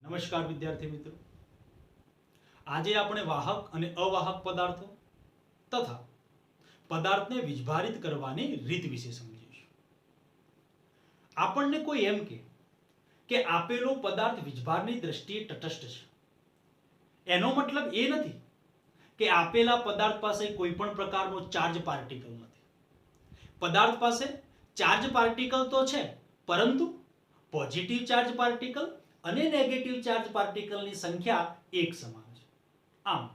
નમસ્કાર વિદ્યાર્થી મિત્રો, આજે આપણે વાહક અને અવાહક પદાર્થો તથા પદાર્થને વીજભારિત કરવાની રીત વિશે સમજીશું. આપણને કોઈ એમ કે આપેલો પદાર્થ વીજભારની દ્રષ્ટિએ તટસ્થ છે, એનો મતલબ એ નથી કે આપેલા પદાર્થ પાસે કોઈ પણ પ્રકારનો ચાર્જ પાર્ટિકલ નથી. પદાર્થ પાસે ચાર્જ પાર્ટિકલ તો છે, પરંતુ પોઝિટિવ ચાર્જ પાર્ટિકલ અને નેગેટિવ ચાર્જ પાર્ટિકલની સંખ્યા એક સમાન છે. આમ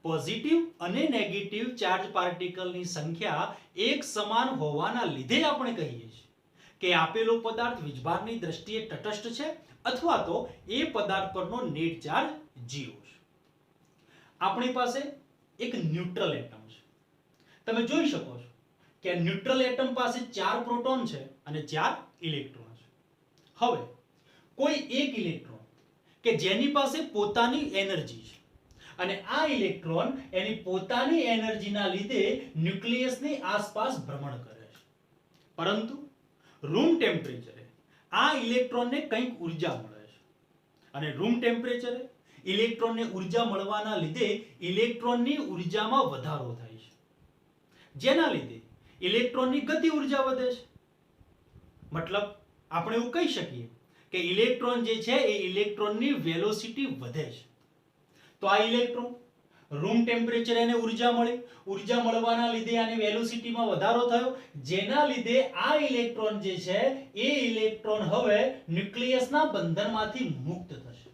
પોઝિટિવ અને નેગેટિવ ચાર્જ પાર્ટિકલની સંખ્યા એક સમાન હોવાના લીધે આપણે કહીએ છીએ કે આપેલો પદાર્થ વીજભારની દ્રષ્ટિએ તટસ્થ છે અથવા તો એ પદાર્થ પરનો નેટ ચાર્જ 0 છે. આપણી પાસે એક ન્યુટ્રલ એટમ છે. તમે જોઈ શકો છો કે ન્યુટ્રલ એટમ પાસે 4 પ્રોટોન છે અને 4 ઇલેક્ટ્રોન છે. હવે કોઈ એક ઇલેક્ટ્રોન કે જેની પાસે પોતાની એનર્જી છે અને આ ઇલેક્ટ્રોન એની પોતાની એનર્જીના લીધે ન્યુક્લિયસની આસપાસ ભ્રમણ કરે છે, પરંતુ રૂમ ટેમ્પરેચરે આ ઇલેક્ટ્રોનને કંઈક ઉર્જા મળે છે અને રૂમ ટેમ્પરેચરે ઇલેક્ટ્રોનને ઉર્જા મળવાના લીધે ઇલેક્ટ્રોનની ઉર્જામાં વધારો થાય છે, જેના લીધે ઇલેક્ટ્રોનની ગતિ ઉર્જા વધે છે. મતલબ આપણે એવું કહી શકીએ કે ઇલેક્ટ્રોન જે છે એ ઇલેક્ટ્રોનની વેલોસિટી વધે છે. તો આ ઇલેક્ટ્રોન રૂમ ટેમ્પરેચર એને ઉર્જા મળી, ઉર્જા મળવાના લીધે આની વેલોસિટીમાં વધારો થયો, જેના લીધે આ ઇલેક્ટ્રોન જે છે એ ઇલેક્ટ્રોન હવે ન્યુક્લિયસના બંધનમાંથી મુક્ત થશે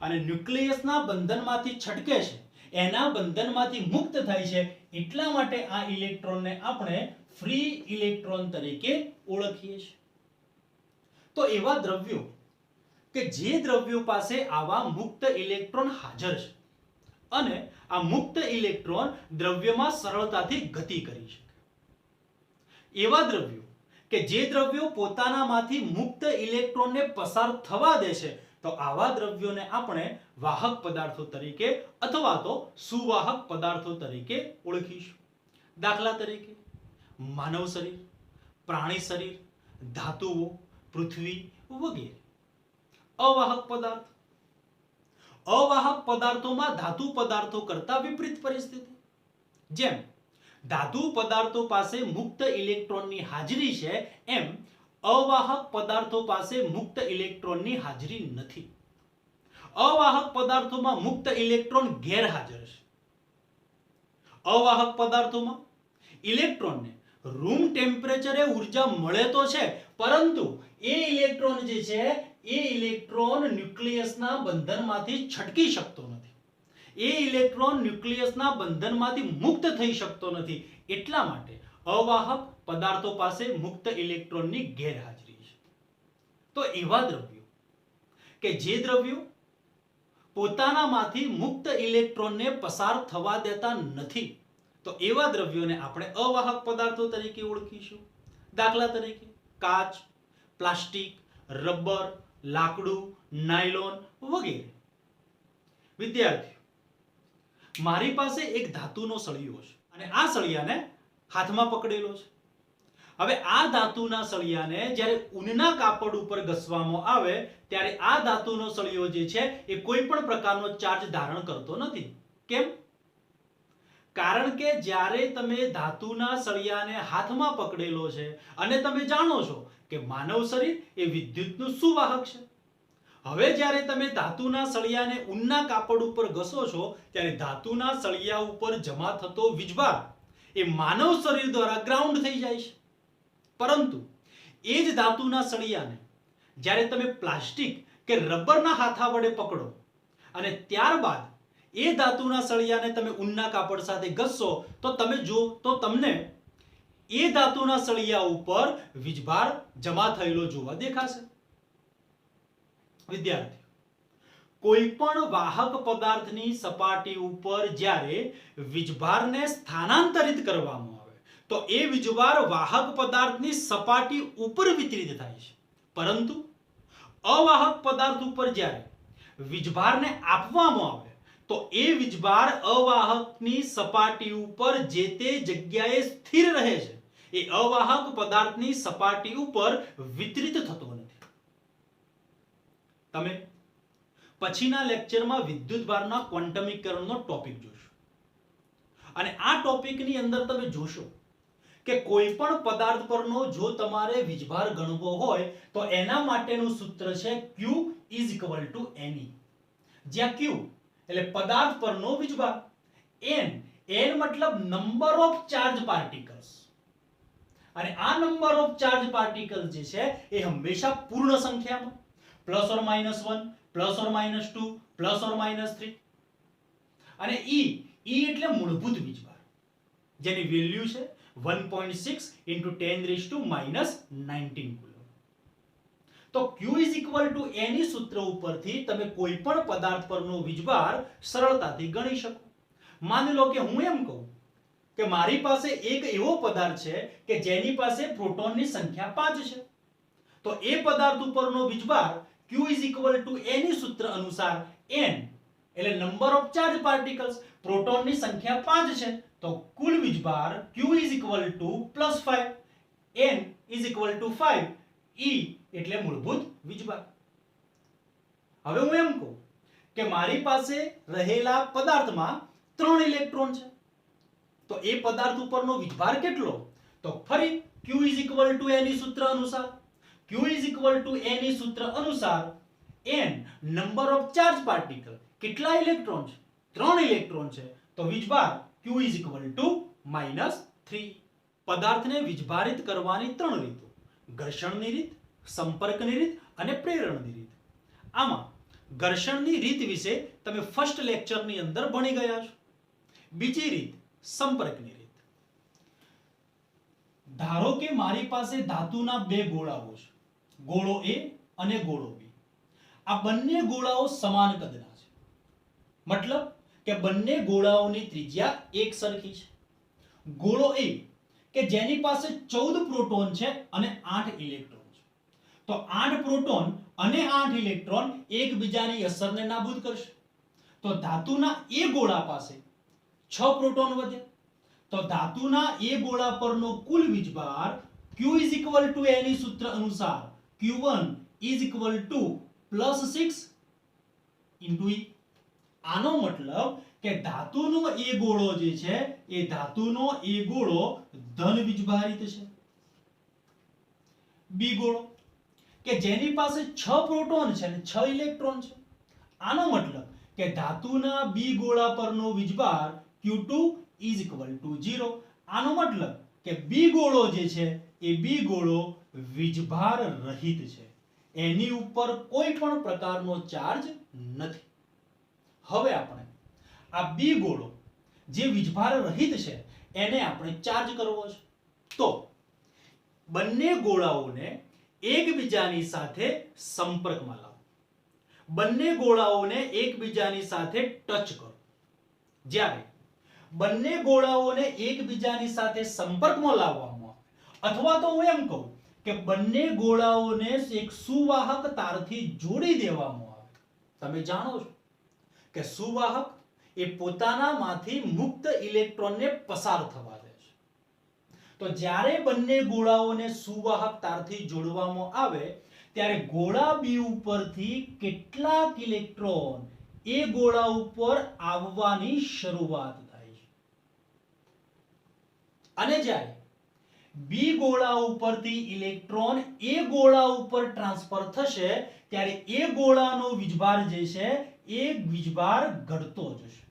અને ન્યુક્લિયસના બંધનમાંથી છટકે છે, એના બંધનમાંથી મુક્ત થાય છે. એટલા માટે આ ઇલેક્ટ્રોનને આપણે ફ્રી ઇલેક્ટ્રોન તરીકે ઓળખીએ છીએ. તો એવા દ્રવ્યો કે જે દ્રવ્યો પાસે આવા મુક્ત ઇલેક્ટ્રોન હાજર છે અને આ મુક્ત ઇલેક્ટ્રોન દ્રવ્યમાં સરળતાથી ગતિ કરી શકે, એવા દ્રવ્યો કે જે દ્રવ્યો પોતાનામાંથી મુક્ત ઇલેક્ટ્રોનને પસાર થવા દે છે, તો આવા દ્રવ્યોને આપણે વાહક પદાર્થો તરીકે અથવા તો સુવાહક પદાર્થો તરીકે ઓળખીશું. દાખલા તરીકે માનવ શરીર, પ્રાણી શરીર, ધાતુઓ, પૃથ્વી વગેરે. અવાહક પદાર્થ, અવાહક પદાર્થોમાં ધાતુ પદાર્થો કરતા વિપરીત પરિસ્થિતિ. જેમ ધાતુ પદાર્થો પાસે મુક્ત ઇલેક્ટ્રોનની હાજરી છે, એમ અવાહક પદાર્થો પાસે મુક્ત ઇલેક્ટ્રોનની હાજરી નથી. અવાહક પદાર્થોમાં મુક્ત ઇલેક્ટ્રોન ગેરહાજર છે. અવાહક પદાર્થોમાં ઇલેક્ટ્રોનને રૂમ ટેમ્પરેચરે ઉર્જા મળે તો છે, પરંતુ એ ઇલેક્ટ્રોન જે છે એ ઇલેક્ટ્રોન ન્યુક્લિયસના બંધનમાંથી છટકી શકતો નથી, એ ઇલેક્ટ્રોન ન્યુક્લિયસના બંધનમાંથી મુક્ત થઈ શકતો નથી. એટલા માટે અવાહક પદાર્થો પાસે મુક્ત ઇલેક્ટ્રોનની ગેરહાજરી છે. તો એવા દ્રવ્યો કે જે દ્રવ્યો પોતાનામાંથી મુક્ત ઇલેક્ટ્રોનને પસાર થવા દેતા નથી, તો એવા દ્રવ્યોને આપણે અવાહક પદાર્થો તરીકે ઓળખીશું. દાખલા તરીકે કાચ, પ્લાસ્ટિક, રબર, લાકડું, નાયલોન વગેરે. વિદ્યાર્થીઓ, મારી પાસે એક ધાતુનો સળિયો છે અને આ સળિયાને હાથમાં પકડેલો છે. હવે આ ધાતુના સળિયાને જ્યારે ઊનના કાપડ ઉપર ઘસવામાં આવે ત્યારે આ ધાતુનો સળિયો જે છે એ કોઈ પણ પ્રકારનો ચાર્જ ધારણ કરતો નથી. કેમ? કારણ કે જ્યારે તમે ધાતુના સળિયાને હાથમાં પકડેલો છે અને તમે જાણો છો કે માનવ શરીર એ વિદ્યુતનું સુવાહક છે. હવે જ્યારે તમે ધાતુના સળિયાને ઊનના કાપડ ઉપર ઘસો છો ત્યારે ધાતુના સળિયા ઉપર જમા થતો વીજભાર એ માનવ શરીર દ્વારા ગ્રાઉન્ડ થઈ જાય છે. પરંતુ એ જ ધાતુના સળિયાને જ્યારે તમે પ્લાસ્ટિક કે રબરના હાથા વડે પકડો અને ત્યારબાદ એ ધાતુના સળિયાને તમે ઊનના કાપડ સાથે ઘસશો તો તમે જો તો તમને એ ધાતુના સળિયા ઉપર વીજભાર જમા થયેલો જોવા દેખાશે. વિદ્યાર્થીઓ, કોઈ પણ વાહક પદાર્થની સપાટી ઉપર જ્યારે વીજભારને સ્થાનાંતરિત કરવામાં આવે તો એ વીજભાર વાહક પદાર્થની સપાટી ઉપર વિતરિત થાય છે, પરંતુ અવાહક પદાર્થ ઉપર જ્યારે વીજભારને આપવામાં આવે તો એ વીજભાર અવાહકની સપાટી ઉપર જે તે જગ્યાએ સ્થિર રહે છે, એ અવાહક પદાર્થની સપાટી ઉપર વિતરિત થતો નથી. તમે પછીના લેક્ચરમાં વિદ્યુતભારના ક્વોન્ટમીકરણનો ટોપિક જોશું. અને આ ટોપિકની અંદર તમે જોશો કે કોઈ પણ પદાર્થ પરનો જો તમારે વીજભાર ગણવો હોય તો એના માટેનું સૂત્ર છે Q = Ne. જ્યાં Q એટલે પદાર્થ પરનો વીજભાર, n મતલબ નંબર ઓફ ચાર્જ પાર્ટિકલ્સ, અને આ નંબર ઓફ ચાર્જ પાર્ટિકલ જે છે એ હંમેશા પૂર્ણ સંખ્યામાં +or-1 +or-2 +or-3, અને E એટલે મૂળભૂત વીજભાર જેની વેલ્યુ છે 1.6 × 10⁻⁻19 કુલમ. તો Q = Ne સૂત્ર ઉપરથી તમે કોઈ પણ પદાર્થ પરનો વીજભાર સરળતાથી ગણી શકો. માની લો કે હું એમ કહું કે મારી પાસે એક એવો પદાર્થ છે કે જેની પાસે પ્રોટોનની સંખ્યા 5 છે, તો એ પદાર્થ ઉપરનો વીજભાર Q = Ne સૂત્ર અનુસાર n એટલે નંબર ઓફ ચાર્જ પાર્ટિકલ્સ, પ્રોટોનની સંખ્યા 5 છે તો કુલ વીજભાર Q = +5, n = 5, E એટલે મૂળભૂત વીજભાર. હવે હું એમ કહું કે મારી પાસે રહેલા પદાર્થમાં 3 ઇલેક્ટ્રોન છે, તો એ પદાર્થ ઉપરનો વીજભાર કેટલો? તો ફરી Q = Ne સૂત્ર અનુસાર, Q = Ne સૂત્ર અનુસાર n number of charge particle, કેટલા ઇલેક્ટ્રોન છે? 3 ઇલેક્ટ્રોન છે, તો વીજભાર Q = -3. પદાર્થને વીજભારિત કરવાની 3 રીતો: ઘર્ષણની રીત, સંપર્કની રીત અને પ્રેરણની રીત. આમાં ઘર્ષણની રીત વિશે તમે ફર્સ્ટ લેક્ચરની અંદર ભણી ગયા છો. બીજી રીત સંપર્કની રીત. ધારો કે મારી પાસે ધાતુના બે ગોળાઓ છે, ગોળો A અને ગોળો B. આ બંને ગોળાઓ સમાન કદના છે, મતલબ કે બંને ગોળાઓની ત્રિજ્યા એક સરખી છે. ગોળો A કે જેની પાસે 14 પ્રોટોન છે અને 8 ઇલેક્ટ્રોન છે, તો 8 પ્રોટોન અને 8 ઇલેક્ટ્રોન એકબીજાની અસરને નાબૂદ કરશે. તો ધાતુના એ ગોળા પાસે 6 પ્રોટોન વધે, તો ધાતુના એ ગોળા પરનો કુલ વીજભાર Q = Ne સૂત્ર અનુસાર Q1 = +6 × E. આનો મતલબ કે ધાતુનો એ ગોળો જે છે એ ધાતુનો એ ગોળો ધન વીજભારિત છે. B ગોળો કે જેની પાસે 6 પ્રોટોન છે અને 6 ઇલેક્ટ્રોન છે, આનો મતલબ કે ધાતુના B ગોળા પરનો વીજભાર Q2 = 0. આનો મતલબ કે B ગોળો જે છે એ B ગોળો વીજભાર રહિત છે, એની ઉપર કોઈ પણ પ્રકારનો ચાર્જ નથી. હવે આપણે આ B ગોળો જે વીજભાર રહિત છે એને આપણે ચાર્જ કરવો છે. તો બંને ગોળાઓને એકબીજાની સાથે સંપર્કમાં લાવો, બંને ગોળાઓને એકબીજાની સાથે ટચ કરો. જ્યારે બંને ગોળાઓને એકબીજાની સાથે સંપર્કમાં લાવવામાં આવે, અથવા તો હું એમ કહું કે બંને ગોળાઓને એક સુવાહક તારથી જોડી દેવામાં આવે, તમે જાણો છો કે સુવાહક એ પોતાનામાંથી મુક્ત ઇલેક્ટ્રોનને પસાર થવા દે છે. તો જ્યારે બંને ગોળાઓને સુવાહક તારથી જોડવામાં આવે ત્યારે ગોળા B ઉપરથી કેટલાક ઇલેક્ટ્રોન એ ગોળા ઉપર આવવાની શરૂઆત થાય છે, અને જ્યારે B ગોળા ઉપરથી ઇલેક્ટ્રોન એ ગોળા ઉપર ટ્રાન્સફર થશે ત્યારે એ ગોળાનો વીજભાર જે છે એ વીજભાર ઘટતો જશે,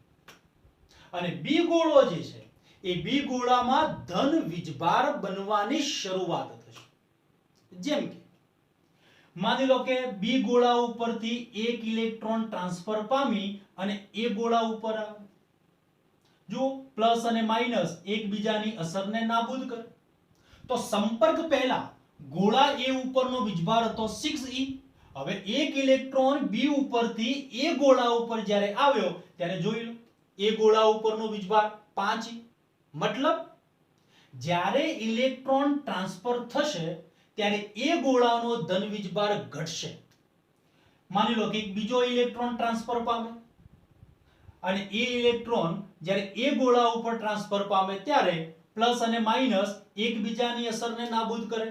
અને B ગોળો જે છે એ B ગોળામાં ધન વીજભાર બનવાની શરૂઆત થશે. જેમ કે માની લો કે B ગોળા ઉપરથી એક ઇલેક્ટ્રોન ટ્રાન્સફર પામી અને એ ગોળા ઉપર આવે. જો પ્લસ અને માઈનસ એકબીજાની અસરને નાબૂદ કરે, તો સંપર્ક પહેલા ગોળા A ઉપરનો વીજભાર હતો 6e. હવે એક ઇલેક્ટ્રોન B ઉપરથી એ ગોળા ઉપર જ્યારે આવ્યો ત્યારે જોઈ લો એ ગોળા ઉપરનો વીજભાર 5e. મતલબ જ્યારે ઇલેક્ટ્રોન ટ્રાન્સફર થશે ત્યારે એ ગોળાનો ધન વીજભાર ઘટશે. માની લો કે એક બીજો ઇલેક્ટ્રોન ટ્રાન્સફર પામે, અને એ ઇલેક્ટ્રોન જ્યારે એ ગોળા ઉપર ટ્રાન્સફર પામે ત્યારે પ્લસ અને માઈનસ એકબીજાની અસરને નાબૂદ કરે,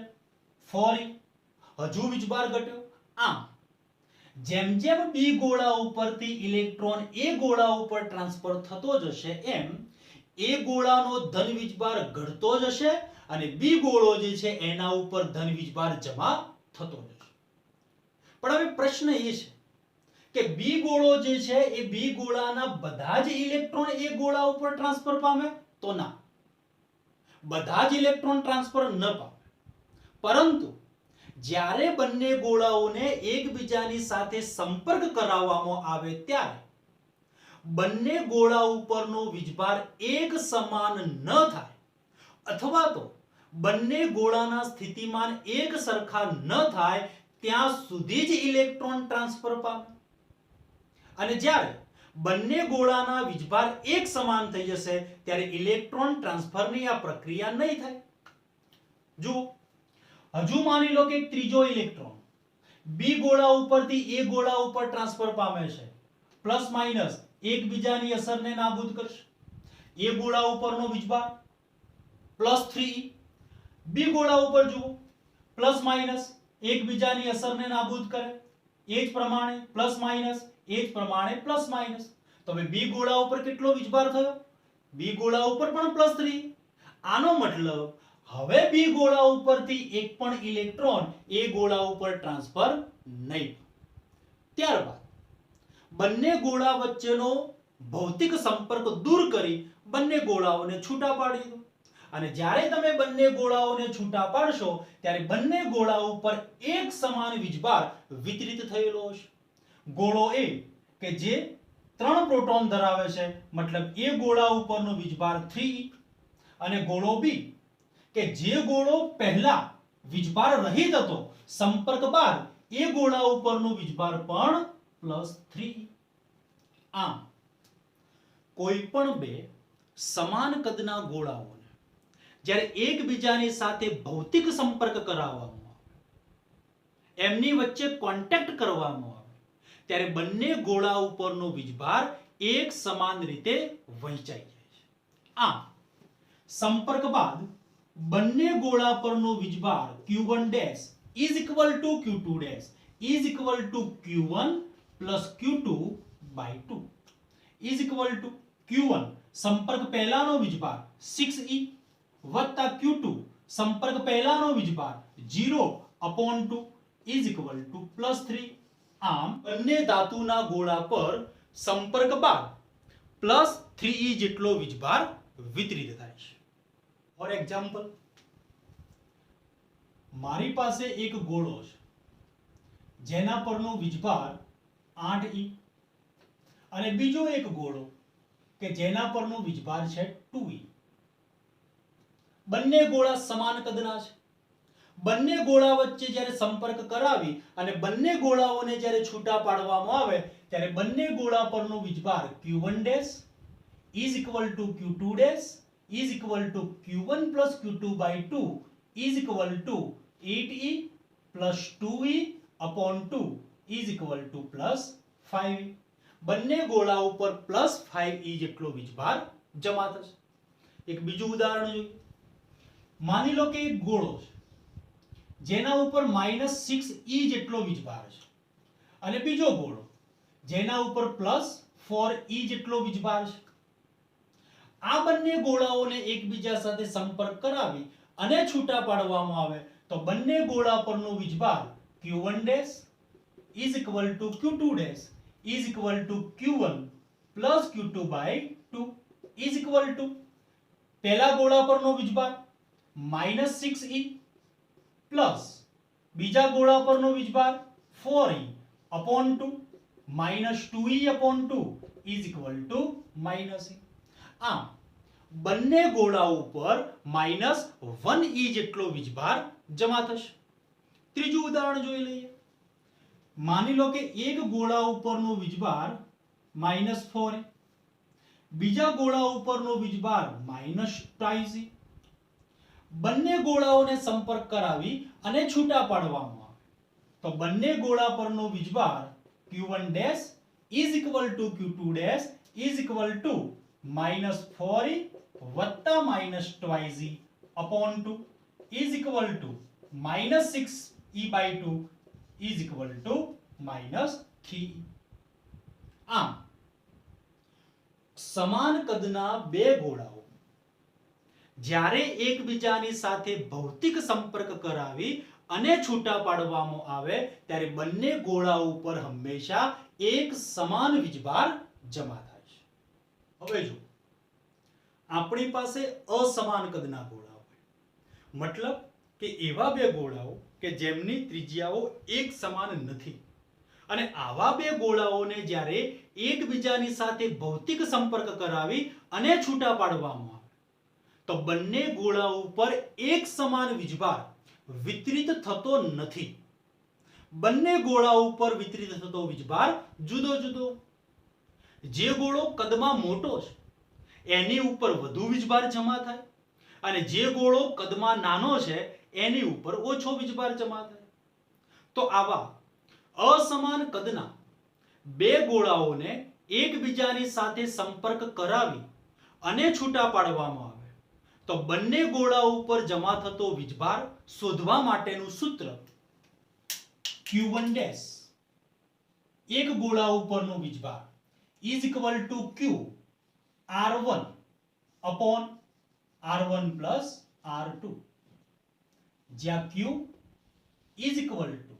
4e. હજુ વીજભાર ઘટ્યો. આમ જેમ જેમ બી ગોળા ઉપરથી ઇલેક્ટ્રોન એ ગોળા ઉપર ટ્રાન્સફર થતો જશે એમ એ ગોળાનો ધન વીજભાર ઘટતો જશે અને બી ગોળો જે છે એના ઉપર ધન વીજભાર જમા થતો જશે. પણ હવે પ્રશ્ન એ છે કે બી ગોળો જે છે એ બી ગોળાના બધા જ ઇલેક્ટ્રોન એ ગોળા ઉપર ટ્રાન્સફર પામે તો ના, બધા જ ઇલેક્ટ્રોન ટ્રાન્સફર ન પામે. પરંતુ જ્યારે બંને ગોળાઓને એકબીજાની સાથે સંપર્ક કરાવવામાં આવે ત્યારે બંને ગોળા ઉપરનો વીજભાર એક સમાન ન થાય અથવા તો બંને ગોળાના સ્થિતિમાન એક સરખા ન થાય ત્યાં સુધી જ ઇલેક્ટ્રોન ટ્રાન્સફર પામે. અને જ્યારે બંને ગોળાના વીજભાર એક સમાન થઈ જશે ત્યારે ઇલેક્ટ્રોન ટ્રાન્સફરની આ પ્રક્રિયા નહીં થાય. જુઓ, હજુ માની લો કે એક ત્રીજો ઇલેક્ટ્રોન બી ગોળા ઉપરથી એ ગોળા ઉપર ટ્રાન્સફર પામે છે. પ્લસ માઇનસ એકબીજાની અસરને નાબૂદ કરશે. એ ગોળા ઉપરનો વીજભાર +3e, બી ગોળા ઉપર જુઓ પ્લસ માઇનસ એકબીજાની અસરને નાબૂદ કરે. એ જ પ્રમાણે પ્લસ માઇનસ, એ જ પ્રમાણે પ્લસ માઇનસ. તો હવે બી ગોળા ઉપર કેટલો વીજભાર થયો? બી ગોળા ઉપર પણ +3. આનો મતલબ હવે બી ગોળા ઉપરથી એક પણ ઇલેક્ટ્રોન એ ગોળા ઉપર ટ્રાન્સફર નહીં. ત્યારબાદ બંને ગોળા વચ્ચેનો ભૌતિક સંપર્ક દૂર કરી બંને ગોળાઓને છૂટા પાડી દો. અને જ્યારે તમે બંને ગોળાઓને છૂટા પાડશો ત્યારે બંને ગોળા ઉપર એક સમાન વીજભાર વિતરિત થયેલો હશે. ગોળો A કે જે 3 પ્રોટોન ધરાવે છે, મતલબ એ ગોળા ઉપરનો વીજભાર 3e, અને ગોળો B કે જે ગોળો પહેલા વીજભાર રહિત હતો, સંપર્ક બાદ એ ગોળા ઉપરનો વીજભાર પણ +3e. આમ કોઈ પણ બે સમાન કદના ગોળાઓને જ્યારે એકબીજાની સાથે ભૌતિક સંપર્ક કરાવવામાં આવે, એમની વચ્ચે કોન્ટેક્ટ કરવામાં આવે ત્યારે બંને ગોળા ઉપરનો વીજભાર એક સમાન રીતે વહેંચાઈ જાય છે. આમ સંપર્ક બાદ બંને ગોળા પરનો વીજભાર Q1' is equal to Q2' is equal to Q1 plus Q2/2 is equal to Q1 સંપર્ક પહેલાનો વીજભાર 6e વત્તા Q2 સંપર્ક પહેલાનો વીજભાર 0/2 is equal to +3. આમ બંને ધાતુના ગોળા પર સંપર્ક બાદ +3e જેટલો વીજભાર વિતરિત થાય છે. ફોર એક્ઝામ્પલ, મારી પાસે એક ગોળો છે જેના પરનો વીજભાર 8e અને બીજો એક ગોળો કે જેના પરનો વીજભાર છે 2e. બંને ગોળા સમાન કદના છે. બંને ગોળા વચ્ચે જ્યારે સંપર્ક કરાવી અને બંને ગોળાઓને જ્યારે છૂટા પાડવામાં આવે ત્યારે બંને ગોળા પરનો વીજભાર Q1' is equal to Q2' is equal to Q1 plus Q2/2 is equal to 8e plus 2e/2 is equal to +5e. બંને ગોળા ઉપર +5e જેટલો વીજભાર જમા થશે. એક બીજું ઉદાહરણ જોઈએ. માની લો કે એક ગોળો છે જેના ઉપર -6e જેટલો વીજભાર છે અને બીજો ગોળો જેના ઉપર +4e જેટલો વીજભાર છે. આ બંને ગોળાઓને એકબીજા સાથે સંપર્ક કરાવી અને છૂટા પાડવામાં આવે તો બંને ગોળા પરનો વીજભાર Q1' is equal to Q2' is equal to Q1 plus Q2/2 is equal to પહેલા ગોળા પરનો વીજભાર -6e પ્લસ બીજા ગોળા પરનો વીજભાર 4e/2 -2e/2 is equal to -e. આમ બંને ગોળા ઉપર -1e જેટલો વીજભાર જમા થશે. ત્રીજું ઉદાહરણ જોઈ લઈએ. માની લો કે એક ગોળા ઉપરનો વીજભાર -4e, બીજા ગોળા ઉપરનો વીજભાર -2e. બંને ગોળાઓને સંપર્ક કરાવી અને છૂટા પાડવામાં આવે તો બંને ગોળા પરનો વીજભાર Q1' is equal to Q2' is equal to -4e વત્તા -2e/2 is equal to -6e/2 is equal to -3e। આમ સમાન કદના બે ગોળાઓ જ્યારે એકબીજાની સાથે ભૌતિક સંપર્ક કરાવી અને છૂટા પાડવામાં આવે ત્યારે બંને ગોળાઓ ઉપર હંમેશા એક સમાન વીજભાર જમા થાય છે। હવે જો આપણી પાસે અસમાન કદના ગોળાઓ હોય, મતલબ કે એવા બે ગોળાઓ કે જેમની ત્રિજ્યાઓ એક સમાન નથી અને આવા બે ગોળાઓને જ્યારે એકબીજાની સાથે ભૌતિક સંપર્ક કરાવી અને છૂટા પાડવામાં આવે તો બંને ગોળાઓ ઉપર એક સમાન વીજભાર વિતરિત થતો નથી। બંને ગોળાઓ ઉપર વિતરિત થતો વીજભાર જુદો જુદો। જે ગોળો કદમાં મોટો છે એની ઉપર વધુ વીજભાર જમા થાય અને જે ગોળો કદમાં નાનો છે એની ઉપર ઓછો વીજભાર જમા થાય। તો આવા અસમાન કદના બે ગોળાઓને એકબીજાની સાથે સંપર્ક કરાવી અને છૂટા પાડવામાં આવે તો બંને ગોળાઓ ઉપર જમા થતો વીજભાર શોધવા માટેનું સૂત્ર Q1' એક ગોળા ઉપરનો વીજભાર is equal to Q R1 upon R1 plus R2, જ્યાં Q is equal to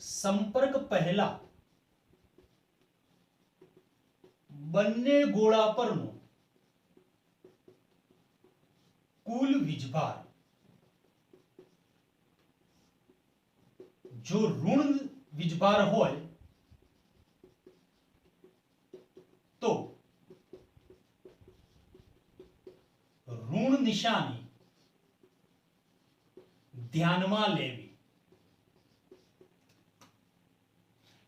સંપર્ક પહેલા બંને ગોળા પરનો કુલ વીજભાર। જો ઋણ વીજભાર હોય તો ઋણ નિશાની ધ્યાનમાં લેવી।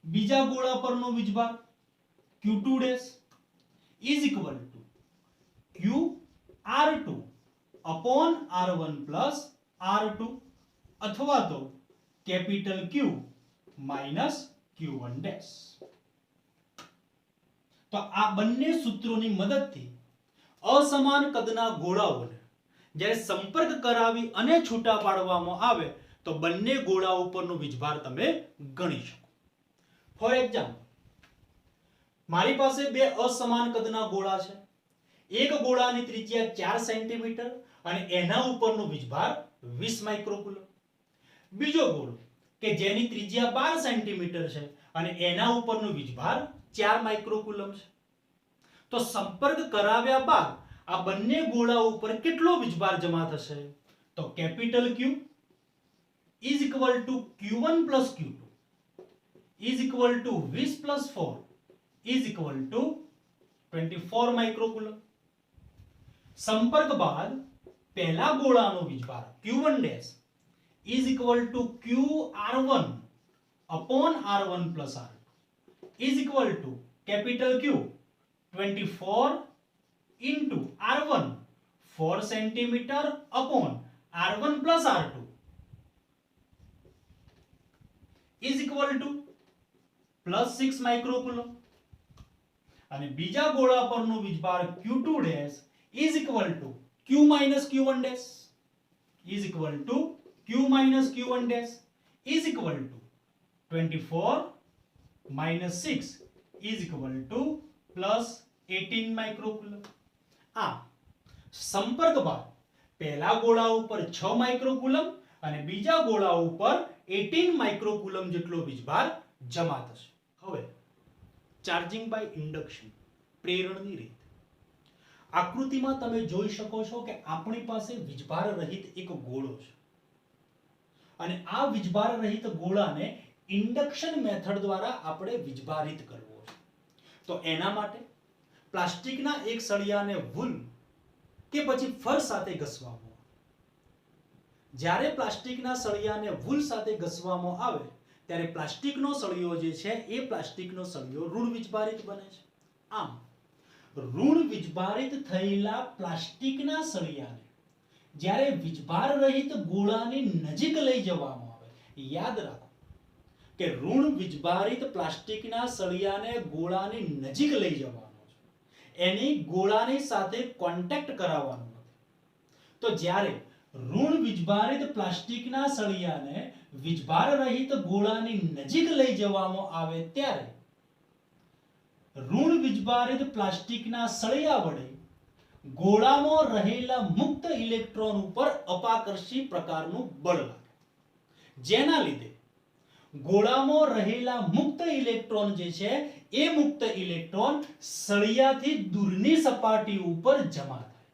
બીજા ગોળા પરનો વીજભાર Q2' is equal to Q R2 upon R1 plus R2 અથવા તો કેપિટલ Q minus Q1'। તો આ બંને સૂત્રોની મદદથી અસમાન કદના ગોળાઓને જ્યારે સંપર્ક કરાવી અને છૂટા પાડવામાં આવે તો બંને ગોળા ઉપરનો વીજભાર તમે ગણી શકો। ફોર એક્ઝામ્પલ, મારી પાસે બે અસમાન કદના ગોળા છે। એક ગોળાની ત્રિજ્યા 4 સેન્ટીમીટર અને એના ઉપરનો વીજભાર 20 માઇક્રોકુલમ। બીજો ગોળો કે જેની ત્રિજ્યા 12 સેન્ટીમીટર છે અને એના ઉપરનો વીજભાર 4 માઇક્રોકુલમ છે। તો સંપર્ક કરાવ્યા બાદ આ બંને ગોળા ઉપર કેટલો વીજભાર જમા થશે? તો capital Q is equal to Q1 plus Q2 is equal to 20 plus 4 is equal to 24 માઇક્રોકુલમ। સંપર્ક બાદ પહેલા ગોળાનો વીજભાર Q1' is equal to QR1 upon R1 plus R2 is equal to capital Q 24 into R1 4 centimeter upon R1 plus R2 is equal to plus 6 માઇક્રોકુલમ। અને બીજા ગોળા પરનો વીજભાર Q2' is equal to Q minus Q1' is equal to Q minus Q1' is equal to 24 minus 6 is equal to plus 18 માઇક્રોકુલમ। આ સંપર્ક બાદ પહેલા ગોળા ઉપર 6 માઇક્રોકુલમ અને બીજા ગોળા ઉપર 18 માઇક્રોકુલમ જેટલો વીજભાર જમા થશે। હવે ચાર્જિંગ બાય ઇન્ડક્શન પ્રેરણની રીત। આકૃતિમાં તમે જોઈ શકો છો કે આપણી પાસે વીજભાર રહિત એક ગોળો છે અને આ વીજભાર રહિત ગોળાને ઇન્ડક્શન મેથડ દ્વારા આપણે વીજભારિત કરવો છે। તો એના માટે પ્લાસ્ટિકના એક સળિયાને વૂલ કે પછી ફર સાથે ઘસવામાં આવે। જ્યારે પ્લાસ્ટિકના સળિયાને વૂલ સાથે ઘસવામાં આવે ત્યારે પ્લાસ્ટિકનો સળિયો જે છે એ પ્લાસ્ટિકનો સળિયો ઋણ વીજભારિત બને છે। આમ ઋણ વીજભારિત થયેલા પ્લાસ્ટિકના સળિયાને જ્યારે વીજભાર રહિત ગોળાની નજીક લઈ જવામાં આવે, યાદ રાખો કે ઋણ વીજભારિત પ્લાસ્ટિકના સળિયાને ગોળાની નજીક લઈ જવાનો છે, એની ગોળાની સાથે કોન્ટેક્ટ કરાવવાનો નથી। તો જ્યારે ઋણ વીજભારિત પ્લાસ્ટિકના સળિયાને વીજભાર રહિત ગોળાની નજીક લઈ જવામાં આવે ત્યારે ઋણ વીજભારિત પ્લાસ્ટિકના સળિયા વડે ગોળામાં રહેલા મુક્ત ઇલેક્ટ્રોન ઉપર અપાકર્ષી પ્રકારનું બળ લાગે, જેના લીધે ગોળામાં રહેલા મુક્ત ઇલેક્ટ્રોન જે છે એ મુક્ત ઇલેક્ટ્રોન સળિયાથી દૂરની સપાટી ઉપર જમા થાય,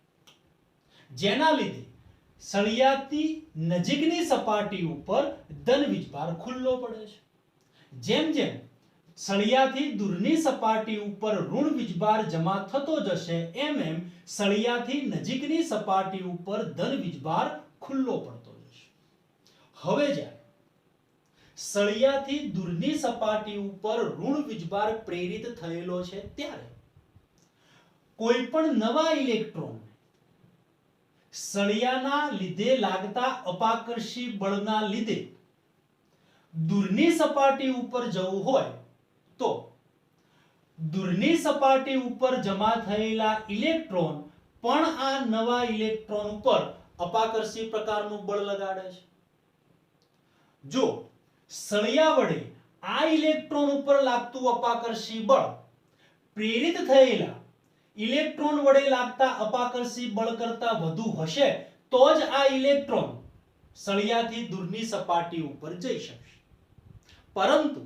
જેના લીધે સળિયાથી નજીકની સપાટી ઉપર ધન વીજભાર ખુલ્લો પડે છે. જેમ જેમ સળિયાથી દૂરની સપાટી ઉપર ઋણ વીજભાર જમા થતો જશે એમ એમ સળિયાથી નજીકની સપાટી ઉપર ધન વીજભાર ખુલ્લો પડતો જશે. હવે જ્યારે સળિયાથી દૂરની સપાટી ઉપર ઋણ વીજભાર પ્રેરિત થયેલો છે ત્યારે કોઈ પણ નવા ઇલેક્ટ્રોન સળિયાના લીધે લાગતા અપાકર્ષી બળના લીધે દૂરની સપાટી ઉપર જવું હોય તો દૂરની સપાટી ઉપર જમા થયેલા ઇલેક્ટ્રોન પણ આ નવા ઇલેક્ટ્રોન ઉપર અપાકર્ષી પ્રકારનું બળ લગાડે છે. જો સળિયા વડે આ ઇલેક્ટ્રોન ઉપર લાગતું અપાકર્ષી બળ પ્રેરિત થયેલા ઇલેક્ટ્રોન વડે લાગતા અપાકર્ષી બળ કરતા વધુ હશે તો જ આ ઇલેક્ટ્રોન સળિયાથી દૂરની સપાટી ઉપર જઈ શકશે. પરંતુ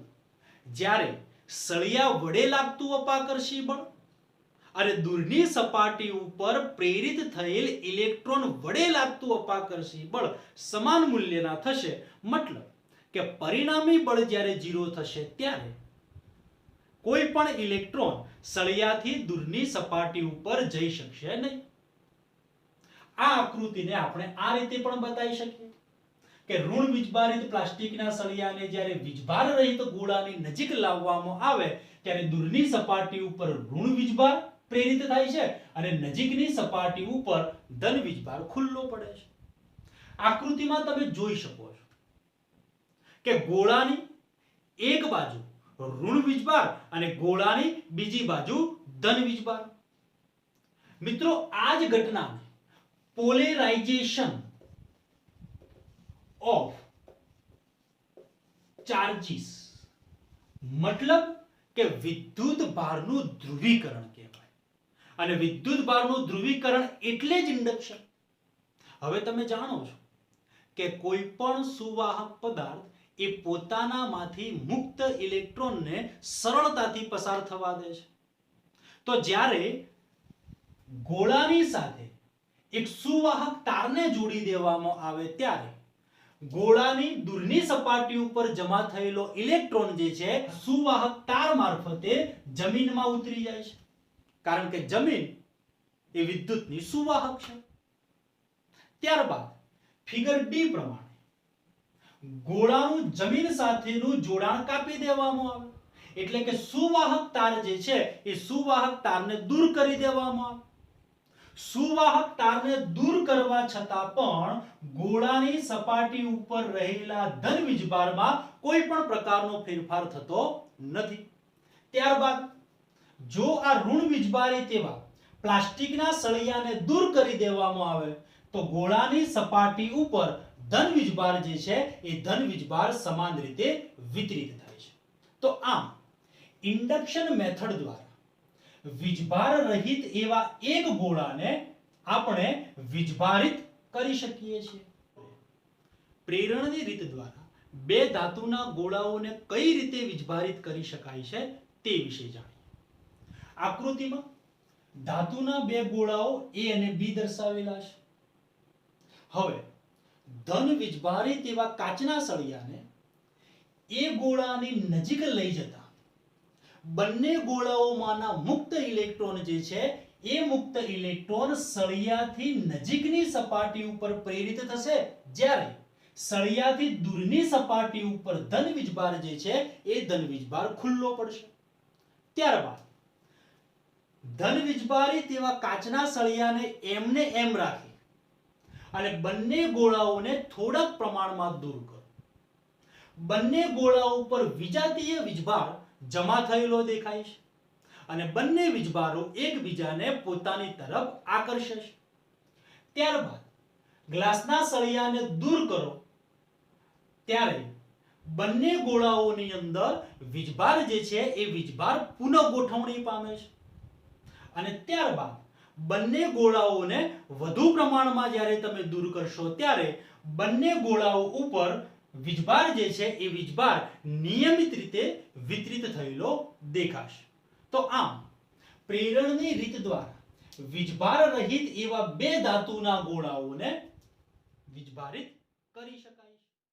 જ્યારે સળિયા વડે લાગતું અપાકર્ષી બળ અને દૂરની સપાટી ઉપર પ્રેરિત થયેલ ઇલેક્ટ્રોન વડે લાગતું અપાકર્ષી બળ સમાન મૂલ્યના થશે, મતલબ કે પરિણામી બળ જ્યારે 0 થશે ત્યારે કોઈ પણ ઇલેક્ટ્રોન સળિયાથી દૂરની સપાટી ઉપર જઈ શકશે નહીં. આ આકૃતિને આપણે આ રીતે પણ બતાવી શકીએ કે ઋણ વીજભારિત પ્લાસ્ટિકના સળિયાને જ્યારે વીજભાર રહિત ગોળાની નજીક લાવવામાં આવે ત્યારે દૂરની સપાટી ઉપર ઋણ વીજભાર પ્રેરિત થાય છે અને નજીકની સપાટી ઉપર ધન વીજભાર ખુલ્લો પડે છે. આકૃતિમાં તમે જોઈ શકો છો કે ગોળાની એક બાજુ ઋણ વીજભાર અને ગોળાની બીજી બાજુ ધન વીજભાર. મિત્રો, આ જ ઘટનાને પોલેરાઇઝેશન ઓફ ચાર્જીસ મતલબ કે વિદ્યુત ભારનું ધ્રુવીકરણ કહેવાય. અને વિદ્યુત ભારનું ધ્રુવીકરણ એટલે જ ઇન્ડક્શન. હવે તમે જાણો છો કે કોઈ પણ સુવાહક પદાર્થ એ પોતાનામાંથી મુક્ત ઇલેક્ટ્રોનને સરળતાથી પસાર થવા દે છે. તો જ્યારે ગોળાની સાથે એક સુવાહક તારને જોડી દેવામાં આવે ત્યારે ગોળાની દૂરની સપાટી ઉપર જમા થયેલો ઇલેક્ટ્રોન જે છે સુવાહક તાર મારફતે જમીનમાં ઉતરી જાય છે, કારણ કે જમીન એ વિદ્યુતની સુવાહક છે. ત્યારબાદ ફિગર ડી પ્રમાણે ગોળાનું જમીન સાથેનું જોડાણ કાપી દેવામાં આવે, એટલે કે સુવાહક તાર જે છે એ સુવાહક તારને દૂર કરી દેવામાં આવે. સુવાહક તારને દૂર કરવા છતાં પણ ગોળાની સપાટી ઉપર રહેલા ધન વીજભારમાં કોઈ પણ પ્રકારનો ફેરફાર થતો નથી. ત્યારબાદ જો આ ઋણ વીજભારિત એવા પ્લાસ્ટિકના સળિયાને દૂર કરી દેવામાં આવે તો ગોળાની સપાટી ઉપર ધન વીજભાર જે છે એ ધન વીજભાર સમાન રીતે વિતરિત થાય છે. તો આમ ઇન્ડક્શન મેથડ દ્વારા વીજભાર રહિત એવા એક ગોળાને આપણે વીજભારિત કરી શકીએ છીએ. પ્રેરણની રીત દ્વારા બે ધાતુના ગોળાઓને કઈ રીતે વીજભારિત કરી શકાય છે તે વિશે જાણીએ. આકૃતિમાં ધાતુના બે ગોળાઓ A અને B દર્શાવેલા છે. હવે ધન વીજભારિત એવા કાચના સળિયાને એ ગોળાની નજીક લઈ જતા બંને ગોળાઓમાંના મુક્ત ઇલેક્ટ્રોન જે છે એ મુક્ત ઇલેક્ટ્રોન સળિયાથી નજીકની સપાટી ઉપર પ્રેરિત થશે, જ્યારે સળિયાથી દૂરની સપાટી ઉપર ધન વીજભાર જે છે એ ધન વીજભાર ખુલ્લો પડશે. ત્યારબાદ ધન વીજભારિત એવા કાચના સળિયાને એમને એમ રાખી અને બંને ગોળાઓને થોડાક પ્રમાણમાં દૂર કરો. બંને ગોળાઓ ઉપર વિજાતીય વીજભાર જમા થયેલો દેખાય છે અને બંને વીજભારો એકબીજાને પોતાની તરફ આકર્ષે છે. ત્યારબાદ ગ્લાસના સળિયાને દૂર કરો ત્યારે બંને ગોળાઓની અંદર વીજભાર જે છે એ વીજભાર પુનઃ ગોઠવણી પામે છે અને ત્યારબાદ બંને ગોળાઓને વધુ પ્રમાણમાં જ્યારે તમે દૂર કરશો ત્યારે બંને ગોળાઓ ઉપર વીજભાર જે છે એ વીજભાર નિયમિત રીતે વિતરિત થયેલો દેખાશે. તો આમ પ્રેરણની રીત દ્વારા વીજભાર રહિત એવા બે ધાતુના ગોળાઓને વીજભારિત કરી શકાય.